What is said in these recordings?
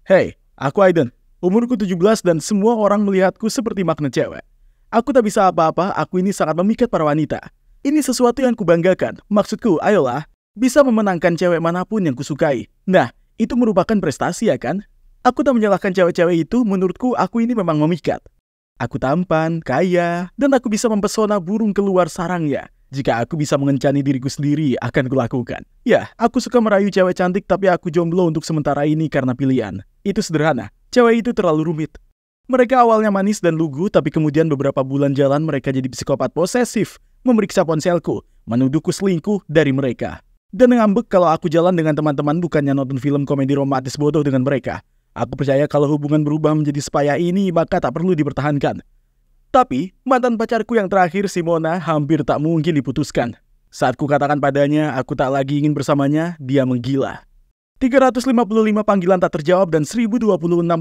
Hey, aku Aiden. Umurku 17 dan semua orang melihatku seperti magnet cewek. Aku tak bisa apa-apa, aku ini sangat memikat para wanita. Ini sesuatu yang kubanggakan. Maksudku, ayolah, bisa memenangkan cewek manapun yang kusukai. Nah, itu merupakan prestasi ya kan? Aku tak menyalahkan cewek-cewek itu, menurutku aku ini memang memikat. Aku tampan, kaya, dan aku bisa mempesona burung keluar sarangnya. Jika aku bisa mengencani diriku sendiri, akan kulakukan. Ya, aku suka merayu cewek cantik tapi aku jomblo untuk sementara ini karena pilihan. Itu sederhana, cewek itu terlalu rumit. Mereka awalnya manis dan lugu, tapi kemudian beberapa bulan jalan mereka jadi psikopat posesif, memeriksa ponselku, menuduhku selingkuh dari mereka. Dan ngambek kalau aku jalan dengan teman-teman bukannya nonton film komedi romantis bodoh dengan mereka. Aku percaya kalau hubungan berubah menjadi sepaya ini, maka tak perlu dipertahankan. Tapi, mantan pacarku yang terakhir, Simona, hampir tak mungkin diputuskan. Saat ku katakan padanya, aku tak lagi ingin bersamanya, dia menggila. 355 panggilan tak terjawab dan 1026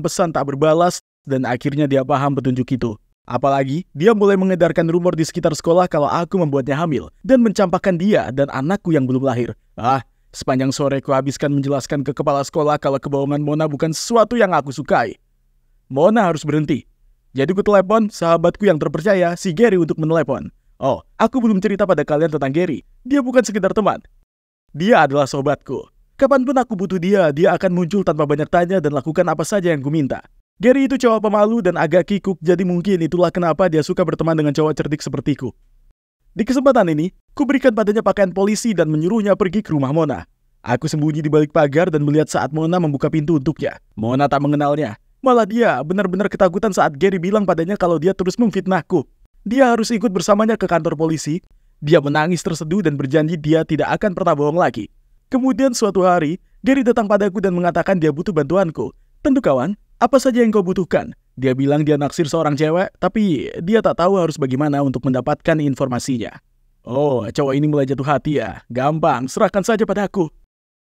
pesan tak berbalas, dan akhirnya dia paham petunjuk itu. Apalagi, dia mulai mengedarkan rumor di sekitar sekolah kalau aku membuatnya hamil, dan mencampakkan dia dan anakku yang belum lahir. Sepanjang sore ku habiskan menjelaskan ke kepala sekolah kalau kebohongan Mona bukan sesuatu yang aku sukai. Mona harus berhenti. Jadi ku telepon sahabatku yang terpercaya, si Gary, untuk menelepon. Oh, aku belum cerita pada kalian tentang Gary. Dia bukan sekedar teman. Dia adalah sobatku. Kapanpun aku butuh dia, dia akan muncul tanpa banyak tanya dan lakukan apa saja yang ku minta. Gary itu cowok pemalu dan agak kikuk, jadi mungkin itulah kenapa dia suka berteman dengan cowok cerdik sepertiku. Di kesempatan ini, ku berikan padanya pakaian polisi dan menyuruhnya pergi ke rumah Mona. Aku sembunyi di balik pagar dan melihat saat Mona membuka pintu untuknya. Mona tak mengenalnya. Malah dia benar-benar ketakutan saat Gary bilang padanya kalau dia terus memfitnahku. Dia harus ikut bersamanya ke kantor polisi. Dia menangis terseduh dan berjanji dia tidak akan pernah bohong lagi. Kemudian suatu hari, Gary datang padaku dan mengatakan dia butuh bantuanku. Tentu kawan, apa saja yang kau butuhkan? Dia bilang dia naksir seorang cewek, tapi dia tak tahu harus bagaimana untuk mendapatkan informasinya. Oh, cowok ini mulai jatuh hati ya. Gampang, serahkan saja padaku.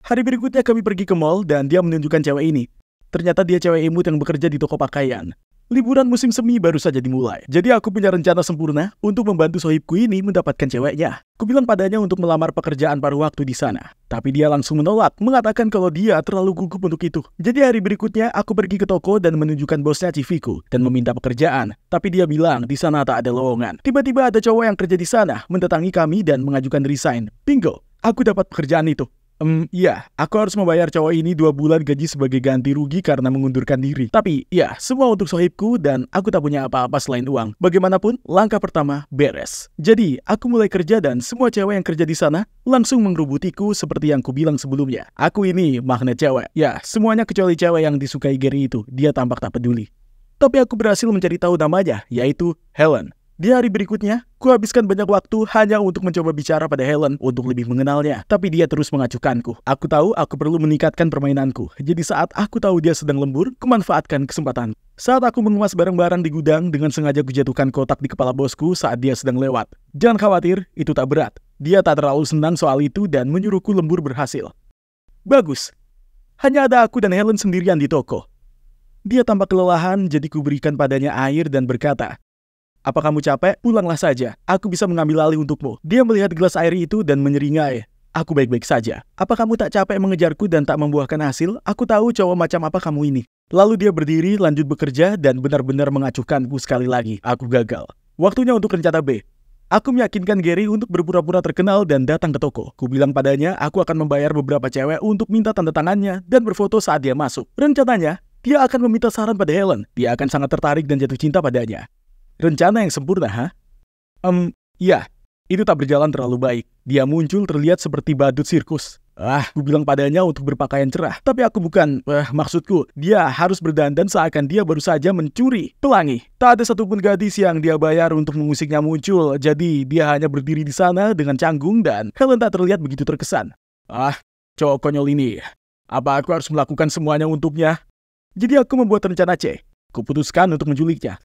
Hari berikutnya kami pergi ke mall dan dia menunjukkan cewek ini. Ternyata dia cewek imut yang bekerja di toko pakaian. Liburan musim semi baru saja dimulai. Jadi aku punya rencana sempurna untuk membantu sohibku ini mendapatkan ceweknya. Ku bilang padanya untuk melamar pekerjaan paruh waktu di sana. Tapi dia langsung menolak, mengatakan kalau dia terlalu gugup untuk itu. Jadi hari berikutnya aku pergi ke toko dan menunjukkan bosnya CV-ku dan meminta pekerjaan. Tapi dia bilang di sana tak ada lowongan. Tiba-tiba ada cowok yang kerja di sana mendatangi kami dan mengajukan resign. Bingo, aku dapat pekerjaan itu. Iya, aku harus membayar cowok ini 2 bulan gaji sebagai ganti rugi karena mengundurkan diri. Tapi, ya, semua untuk sohibku dan aku tak punya apa-apa selain uang. Bagaimanapun, langkah pertama beres. Jadi, aku mulai kerja dan semua cewek yang kerja di sana langsung mengerubutiku seperti yang kubilang sebelumnya. Aku ini magnet cewek. Ya, semuanya kecuali cewek yang disukai Gary itu. Dia tampak tak peduli. Tapi aku berhasil mencari tahu namanya, yaitu Helen. Di hari berikutnya, ku habiskan banyak waktu hanya untuk mencoba bicara pada Helen untuk lebih mengenalnya. Tapi dia terus mengacuhkanku. Aku tahu aku perlu meningkatkan permainanku. Jadi saat aku tahu dia sedang lembur, kumanfaatkan kesempatan. Saat aku mengemas barang-barang di gudang, dengan sengaja kujatuhkan kotak di kepala bosku saat dia sedang lewat. Jangan khawatir, itu tak berat. Dia tak terlalu senang soal itu dan menyuruhku lembur berhasil. Bagus. Hanya ada aku dan Helen sendirian di toko. Dia tampak kelelahan, jadi ku berikan padanya air dan berkata, "Apa kamu capek? Pulanglah saja. Aku bisa mengambil alih untukmu." Dia melihat gelas air itu dan menyeringai. "Aku baik-baik saja. Apa kamu tak capek mengejarku dan tak membuahkan hasil? Aku tahu cowok macam apa kamu ini." Lalu dia berdiri, lanjut bekerja, dan benar-benar mengacuhkanku sekali lagi. Aku gagal. Waktunya untuk rencana B. Aku meyakinkan Gary untuk berpura-pura terkenal dan datang ke toko. Ku bilang padanya, aku akan membayar beberapa cewek untuk minta tanda tangannya dan berfoto saat dia masuk. Rencananya, dia akan meminta saran pada Helen. Dia akan sangat tertarik dan jatuh cinta padanya. Rencana yang sempurna, ha? Ya, itu tak berjalan terlalu baik. Dia muncul terlihat seperti badut sirkus. Ku bilang padanya untuk berpakaian cerah. Tapi aku bukan, maksudku, dia harus berdandan seakan dia baru saja mencuri pelangi. Tak ada satupun gadis yang dia bayar untuk mengusiknya muncul. Jadi dia hanya berdiri di sana dengan canggung dan Helen tak terlihat begitu terkesan. Cowok konyol ini. Apa aku harus melakukan semuanya untuknya? Jadi aku membuat rencana C. Kuputuskan untuk menculiknya.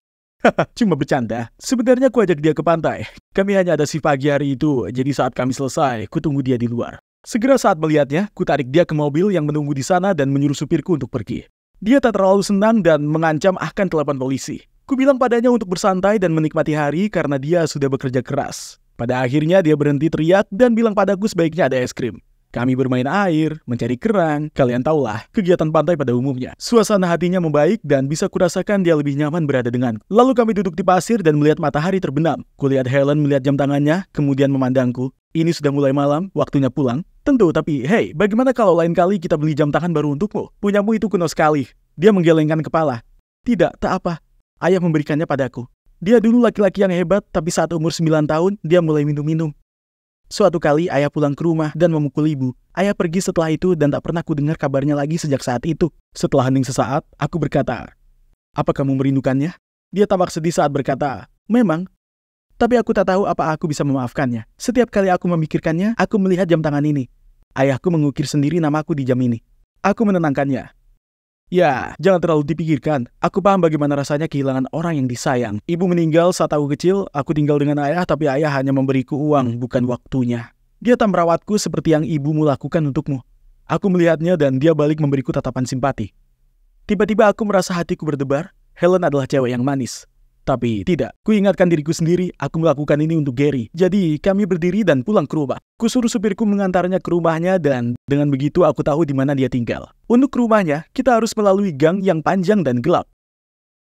Cuma bercanda. Sebenarnya ku ajak dia ke pantai. Kami hanya ada si pagi hari itu, jadi saat kami selesai, ku tunggu dia di luar. Segera saat melihatnya, ku tarik dia ke mobil yang menunggu di sana dan menyuruh supirku untuk pergi. Dia tak terlalu senang dan mengancam akan telepon polisi. Ku bilang padanya untuk bersantai dan menikmati hari karena dia sudah bekerja keras. Pada akhirnya dia berhenti teriak dan bilang padaku sebaiknya ada es krim. Kami bermain air, mencari kerang, kalian tahulah, kegiatan pantai pada umumnya. Suasana hatinya membaik dan bisa kurasakan dia lebih nyaman berada denganku. Lalu kami duduk di pasir dan melihat matahari terbenam. Kulihat Helen melihat jam tangannya, kemudian memandangku. Ini sudah mulai malam, waktunya pulang. Tentu, tapi hey, bagaimana kalau lain kali kita beli jam tangan baru untukmu? Punyamu itu kuno sekali. Dia menggelengkan kepala. Tidak, tak apa. Ayah memberikannya padaku. Dia dulu laki-laki yang hebat, tapi saat umur 9 tahun, dia mulai minum-minum. Suatu kali ayah pulang ke rumah dan memukul ibu. Ayah pergi setelah itu dan tak pernah kudengar kabarnya lagi sejak saat itu. Setelah hening sesaat, aku berkata, "Apa kamu merindukannya?" Dia tampak sedih saat berkata, "Memang." Tapi aku tak tahu apa aku bisa memaafkannya. Setiap kali aku memikirkannya, aku melihat jam tangan ini. Ayahku mengukir sendiri namaku di jam ini. Aku menenangkannya. Ya, jangan terlalu dipikirkan. Aku paham bagaimana rasanya kehilangan orang yang disayang. Ibu meninggal saat aku kecil, aku tinggal dengan ayah, tapi ayah hanya memberiku uang, bukan waktunya. Dia tak merawatku seperti yang ibumu lakukan untukmu. Aku melihatnya dan dia balik memberiku tatapan simpati. Tiba-tiba aku merasa hatiku berdebar. Helen adalah cewek yang manis. Tapi tidak, ku ingatkan diriku sendiri, aku melakukan ini untuk Gary. Jadi, kami berdiri dan pulang ke rumah. Ku suruh supirku mengantarnya ke rumahnya dan dengan begitu aku tahu di mana dia tinggal. Untuk ke rumahnya, kita harus melalui gang yang panjang dan gelap.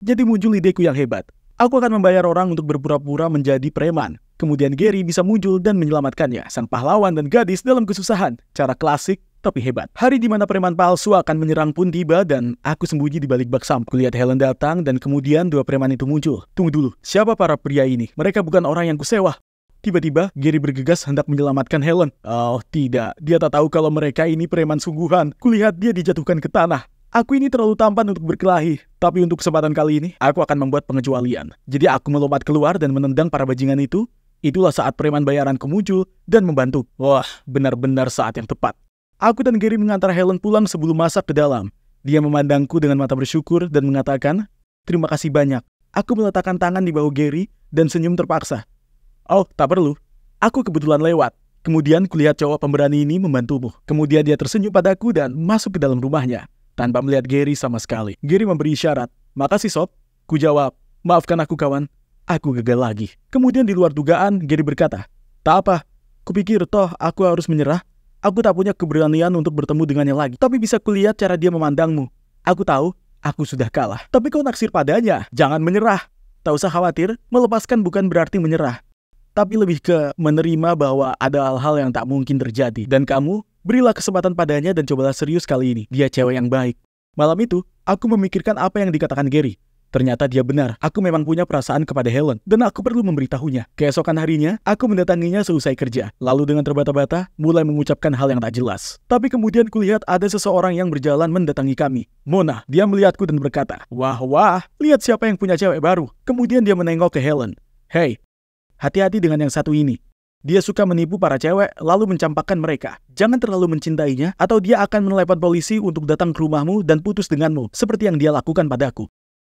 Jadi muncul ideku yang hebat. Aku akan membayar orang untuk berpura-pura menjadi preman. Kemudian Gary bisa muncul dan menyelamatkannya, sang pahlawan dan gadis dalam kesusahan. Cara klasik, tapi hebat. Hari di mana preman palsu akan menyerang pun tiba dan aku sembunyi di balik bak sampah. Kulihat Helen datang dan kemudian dua preman itu muncul. Tunggu dulu, siapa para pria ini? Mereka bukan orang yang kusewa. Tiba-tiba, Gary bergegas hendak menyelamatkan Helen. Oh tidak, dia tak tahu kalau mereka ini preman sungguhan. Kulihat dia dijatuhkan ke tanah. Aku ini terlalu tampan untuk berkelahi. Tapi untuk kesempatan kali ini, aku akan membuat pengecualian. Jadi aku melompat keluar dan menendang para bajingan itu. Itulah saat preman bayaranku muncul dan membantu. Wah, benar-benar saat yang tepat. Aku dan Gary mengantar Helen pulang sebelum masak ke dalam. Dia memandangku dengan mata bersyukur dan mengatakan, "Terima kasih banyak." Aku meletakkan tangan di bahu Gary dan senyum terpaksa. "Oh, tak perlu. Aku kebetulan lewat." Kemudian kulihat cowok pemberani ini membantumu. Kemudian dia tersenyum padaku dan masuk ke dalam rumahnya. Tanpa melihat Gary sama sekali. Gary memberi isyarat. "Makasih sob." Ku jawab, "Maafkan aku kawan. Aku gagal lagi." Kemudian di luar dugaan, Gary berkata, "Tak apa. Kupikir toh aku harus menyerah. Aku tak punya keberanian untuk bertemu dengannya lagi. Tapi bisa kulihat cara dia memandangmu. Aku tahu, aku sudah kalah. Tapi kau naksir padanya. Jangan menyerah. Tak usah khawatir, melepaskan bukan berarti menyerah. Tapi lebih ke menerima bahwa ada hal-hal yang tak mungkin terjadi. Dan kamu, berilah kesempatan padanya dan cobalah serius kali ini. Dia cewek yang baik." Malam itu, aku memikirkan apa yang dikatakan Gary. Ternyata dia benar, aku memang punya perasaan kepada Helen, dan aku perlu memberitahunya. Keesokan harinya, aku mendatanginya seusai kerja, lalu dengan terbata-bata, mulai mengucapkan hal yang tak jelas. Tapi kemudian kulihat ada seseorang yang berjalan mendatangi kami. Mona, dia melihatku dan berkata, wah, lihat siapa yang punya cewek baru." Kemudian dia menengok ke Helen. "Hei, hati-hati dengan yang satu ini. Dia suka menipu para cewek, lalu mencampakkan mereka. Jangan terlalu mencintainya, atau dia akan menelepon polisi untuk datang ke rumahmu dan putus denganmu, seperti yang dia lakukan padaku."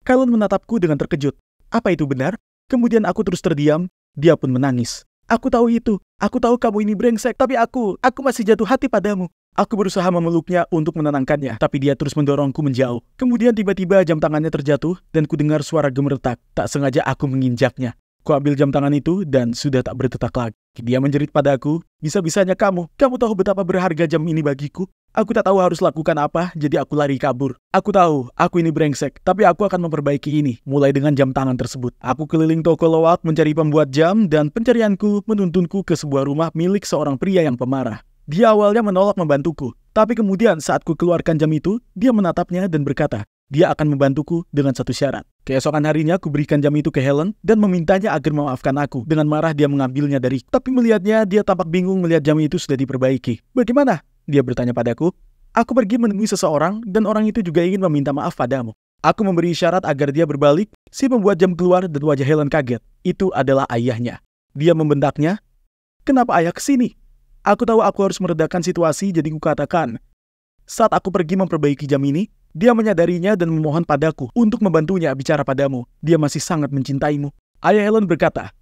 Helen menatapku dengan terkejut. "Apa itu benar?" Kemudian aku terus terdiam, dia pun menangis. "Aku tahu itu, aku tahu kamu ini brengsek, tapi aku masih jatuh hati padamu." Aku berusaha memeluknya untuk menenangkannya, tapi dia terus mendorongku menjauh. Kemudian tiba-tiba jam tangannya terjatuh, dan kudengar suara gemeretak. Tak sengaja aku menginjaknya. Kuambil jam tangan itu, dan sudah tak berdetak lagi. Dia menjerit padaku, "Bisa-bisanya kamu tahu betapa berharga jam ini bagiku?" Aku tak tahu harus lakukan apa, jadi aku lari kabur. Aku tahu, aku ini brengsek, tapi aku akan memperbaiki ini, mulai dengan jam tangan tersebut. Aku keliling toko loak mencari pembuat jam, dan pencarianku menuntunku ke sebuah rumah milik seorang pria yang pemarah. Dia awalnya menolak membantuku, tapi kemudian saat ku keluarkan jam itu, dia menatapnya dan berkata, dia akan membantuku dengan satu syarat. Keesokan harinya aku berikan jam itu ke Helen dan memintanya agar memaafkan aku. Dengan marah dia mengambilnya dari, tapi melihatnya dia tampak bingung melihat jam itu sudah diperbaiki. "Bagaimana?" dia bertanya padaku. "Aku pergi menemui seseorang dan orang itu juga ingin meminta maaf padamu." Aku memberi isyarat agar dia berbalik. Si pembuat jam keluar dan wajah Helen kaget. Itu adalah ayahnya. Dia membentaknya, "Kenapa ayah kesini?" Aku tahu aku harus meredakan situasi, jadi kukatakan, "Saat aku pergi memperbaiki jam ini, dia menyadarinya dan memohon padaku untuk membantunya bicara padamu. Dia masih sangat mencintaimu." Ayah Helen berkata,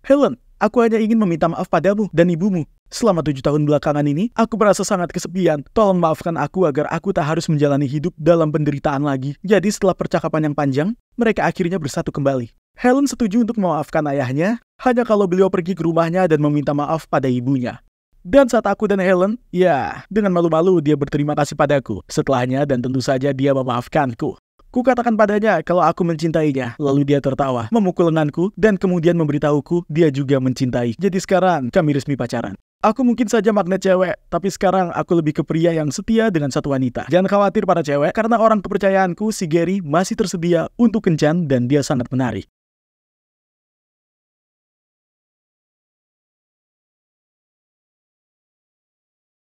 "Helen, aku hanya ingin meminta maaf padamu dan ibumu. Selama 7 tahun belakangan ini, aku merasa sangat kesepian. Tolong maafkan aku agar aku tak harus menjalani hidup dalam penderitaan lagi." Jadi setelah percakapan yang panjang, mereka akhirnya bersatu kembali. Helen setuju untuk memaafkan ayahnya, hanya kalau beliau pergi ke rumahnya dan meminta maaf pada ibunya. Dan saat aku dan Helen, ya, dengan malu-malu dia berterima kasih padaku. Setelahnya dan tentu saja dia memaafkanku. Ku katakan padanya kalau aku mencintainya, lalu dia tertawa, memukul lenganku, dan kemudian memberitahuku dia juga mencintai. Jadi sekarang kami resmi pacaran. Aku mungkin saja magnet cewek, tapi sekarang aku lebih ke pria yang setia dengan satu wanita. Jangan khawatir para cewek, karena orang kepercayaanku, si Gary, masih tersedia untuk kencan dan dia sangat menarik.